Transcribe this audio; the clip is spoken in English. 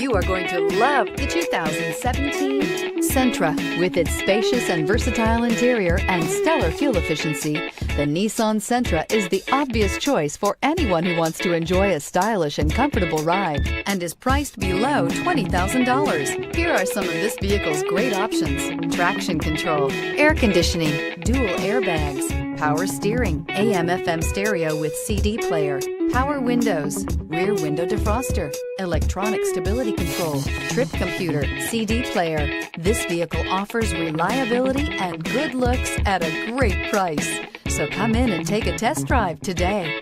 You are going to love the 2017 Sentra. With its spacious and versatile interior and stellar fuel efficiency, the Nissan Sentra is the obvious choice for anyone who wants to enjoy a stylish and comfortable ride and is priced below $20,000. Here are some of this vehicle's great options: traction control, air conditioning, dual airbags, power steering, AM/FM stereo with CD player, power windows, rear window defroster, electronic stability control, trip computer, CD player. This vehicle offers reliability and good looks at a great price. So come in and take a test drive today.